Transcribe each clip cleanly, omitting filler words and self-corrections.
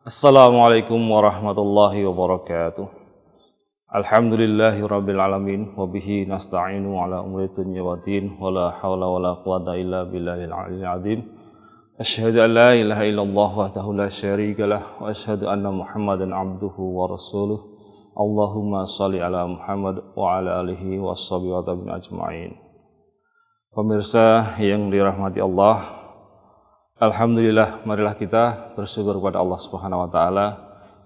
Assalamualaikum warahmatullahi wabarakatuh. Alhamdulillahi rabbil alamin wa bihi nasta'inu ala umuri dunya waddin wa la hawla wa la quwwata illa billahil aliyyil azim. Asyhadu an la ilaha illallah wahdahu la syarika lah wa asyhadu anna Muhammadan abduhu wa rasuluh. Allahumma shalli ala Muhammad wa ala alihi washabihi wa tabi'in ajma'in. Pemirsa yang dirahmati Allah, alhamdulillah, marilah kita bersyukur kepada Allah Subhanahu wa taala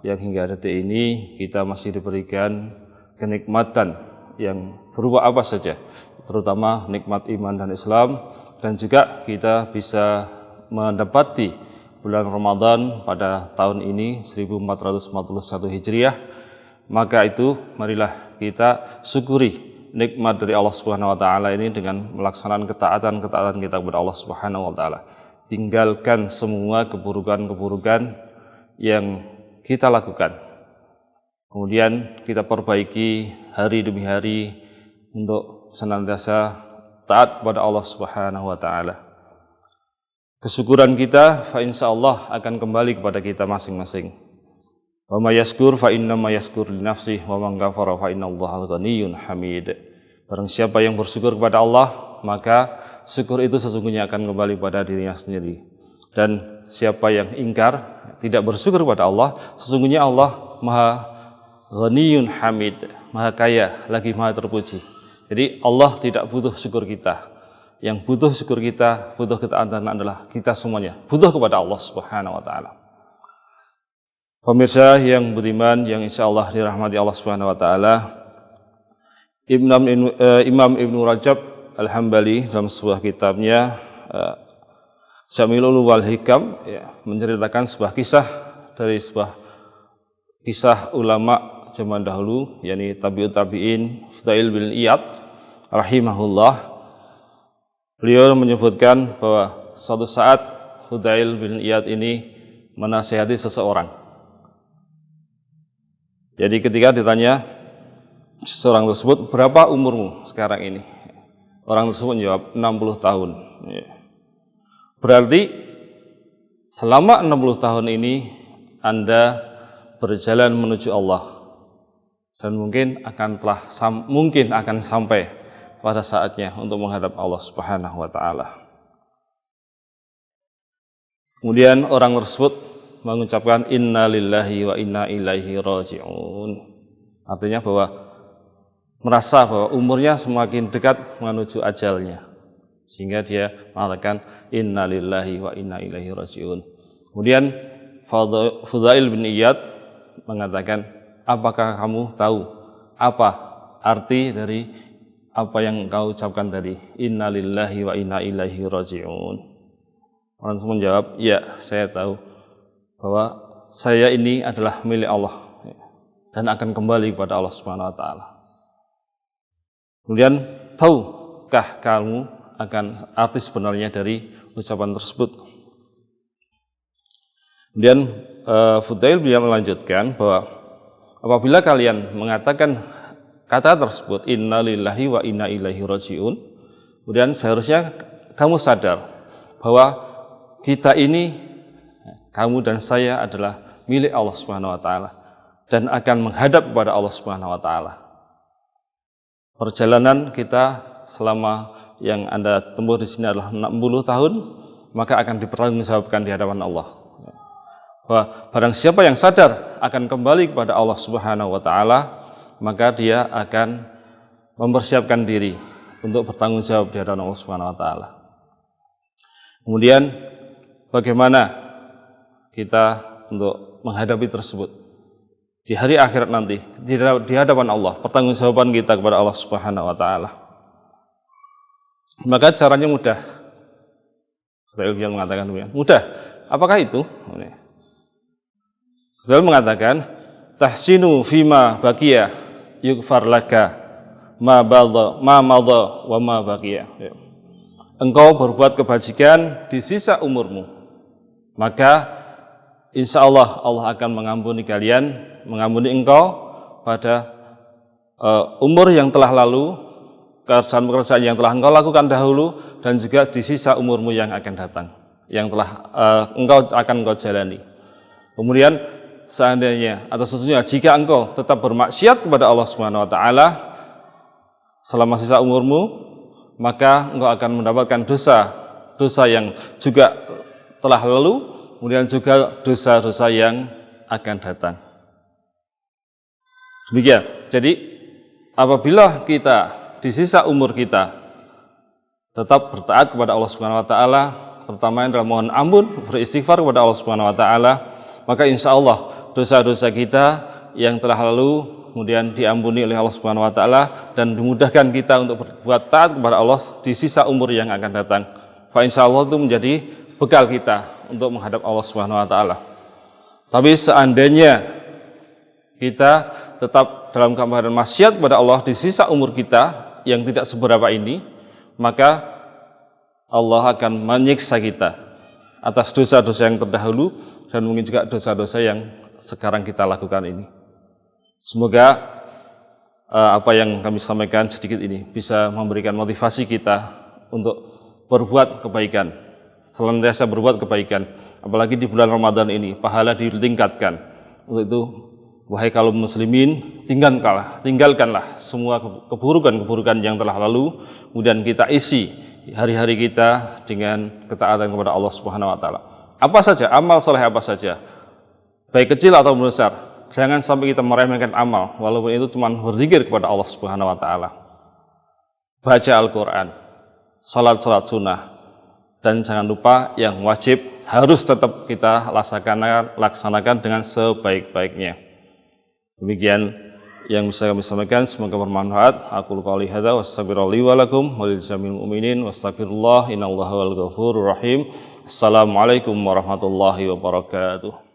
yang hingga detik ini kita masih diberikan kenikmatan yang berupa apa saja, terutama nikmat iman dan Islam, dan juga kita bisa mendapati bulan Ramadan pada tahun ini 1441 Hijriah. Maka itu marilah kita syukuri nikmat dari Allah Subhanahu wa taala ini dengan melaksanakan ketaatan kita kepada Allah Subhanahu wa taala. Tinggalkan semua keburukan-keburukan yang kita lakukan. Kemudian kita perbaiki hari demi hari untuk senantiasa taat kepada Allah Subhanahu wa taala. Kesyukuran kita fa insyaallah akan kembali kepada kita masing-masing. Wa may yashkur fa inna ma yashkur li nafsihi wa man kafara fa innallaha ghaniyyun hamid. Barang siapa yang bersyukur kepada Allah, maka syukur itu sesungguhnya akan kembali pada dirinya sendiri. Dan siapa yang ingkar, tidak bersyukur kepada Allah, sesungguhnya Allah Maha Ghaniyun Hamid, Maha Kaya lagi Maha Terpuji. Jadi Allah tidak butuh syukur kita. Yang butuh syukur kita, butuh ketaatan adalah kita semuanya, butuh kepada Allah Subhanahu wa taala. Pemirsa yang beriman, yang insyaallah dirahmati Allah Subhanahu wa taala, Imam Ibnu Rajab Al-Hambali dalam sebuah kitabnya Jamilul wal Hikam menceritakan sebuah kisah dari sebuah kisah ulama zaman dahulu, yakni tabi'ut tabi'in Fudail bin Iyad rahimahullah. Beliau menyebutkan bahwa suatu saat Fudail bin Iyad ini menasihati seseorang. Jadi ketika ditanya seseorang tersebut, berapa umurmu sekarang ini? Orang tersebut menjawab 60 tahun. Berarti selama 60 tahun ini Anda berjalan menuju Allah, dan mungkin akan sampai pada saatnya untuk menghadap Allah Subhanahu wa taala. Kemudian orang tersebut mengucapkan inna lillahi wa inna ilaihi raji'un. Artinya bahwa merasa bahwa umurnya semakin dekat menuju ajalnya, sehingga dia mengatakan inna lillahi wa inna ilaihi raji'un. Kemudian Fudail bin Iyad mengatakan, apakah kamu tahu apa arti dari apa yang engkau ucapkan tadi, inna lillahi wa inna ilaihi raji'un? Orang tersebut menjawab, ya, saya tahu bahwa saya ini adalah milik Allah dan akan kembali kepada Allah Subhanahu wa taala. Kemudian, tahukah kamu akan arti sebenarnya dari ucapan tersebut? Kemudian Fudail beliau melanjutkan bahwa apabila kalian mengatakan kata tersebut inna lillahi wa inna ilaihi raji'un, kemudian seharusnya kamu sadar bahwa kita ini, kamu dan saya adalah milik Allah Subhanahu wa taala dan akan menghadap kepada Allah Subhanahu wa taala. Perjalanan kita selama yang Anda tempuh di sini adalah 60 tahun, maka akan dipertanggungjawabkan di hadapan Allah. Bahwa barang siapa yang sadar akan kembali kepada Allah Subhanahu wa taala, maka dia akan mempersiapkan diri untuk bertanggung jawab di hadapan Allah Subhanahu wa taala. Kemudian bagaimana kita untuk menghadapi tersebut di hari akhirat nanti, di hadapan Allah, pertanggungjawaban kita kepada Allah Subhanahu wa taala. Maka caranya mudah. Saya mengatakan mudah. Apakah itu? Saya mengatakan tahsinu fima baqiya yughfar laka ma madha wa ma baqiya. Engkau berbuat kebajikan di sisa umurmu, maka insya Allah Allah akan mengampuni engkau pada umur yang telah lalu, pekerjaan-pekerjaan yang telah engkau lakukan dahulu, dan juga di sisa umurmu yang akan datang, yang telah engkau jalani. Kemudian seandainya atau sesungguhnya jika engkau tetap bermaksiat kepada Allah Subhanahu wa taala selama sisa umurmu, maka engkau akan mendapatkan dosa yang juga telah lalu, kemudian juga dosa-dosa yang akan datang. Demikian. Jadi apabila kita di sisa umur kita tetap bertaat kepada Allah Subhanahu wa taala, terutama yang dalam mohon ampun, beristighfar kepada Allah Subhanahu wa taala, maka insya Allah dosa-dosa kita yang telah lalu kemudian diampuni oleh Allah Subhanahu wa taala dan dimudahkan kita untuk berbuat taat kepada Allah di sisa umur yang akan datang. Fa insya Allah itu menjadi bekal kita untuk menghadap Allah Subhanahu wa taala. Tapi seandainya kita tetap dalam keadaan maksiat kepada Allah di sisa umur kita yang tidak seberapa ini, maka Allah akan menyiksa kita atas dosa-dosa yang terdahulu dan mungkin juga dosa-dosa yang sekarang kita lakukan ini. Semoga apa yang kami sampaikan sedikit ini bisa memberikan motivasi kita untuk berbuat kebaikan, senantiasa berbuat kebaikan, apalagi di bulan Ramadan ini pahala ditingkatkan. Untuk itu, wahai kaum muslimin, tinggalkanlah semua keburukan-keburukan yang telah lalu, kemudian kita isi hari-hari kita dengan ketaatan kepada Allah Subhanahu wa taala. Apa saja, amal soleh apa saja, baik kecil atau besar, jangan sampai kita meremehkan amal, walaupun itu cuma berzikir kepada Allah Subhanahu wa taala. Baca Al-Qur'an, salat sunnah, dan jangan lupa yang wajib harus tetap kita laksanakan dengan sebaik-baiknya. Demikian yang bisa kami sampaikan, semoga bermanfaat. Aku qouli hadza wa astaghfirullahi wa lakum wa lil jami'il mu'minin wastaghfirullah innallaha wal ghafurur rahim. Assalamualaikum warahmatullahi wabarakatuh.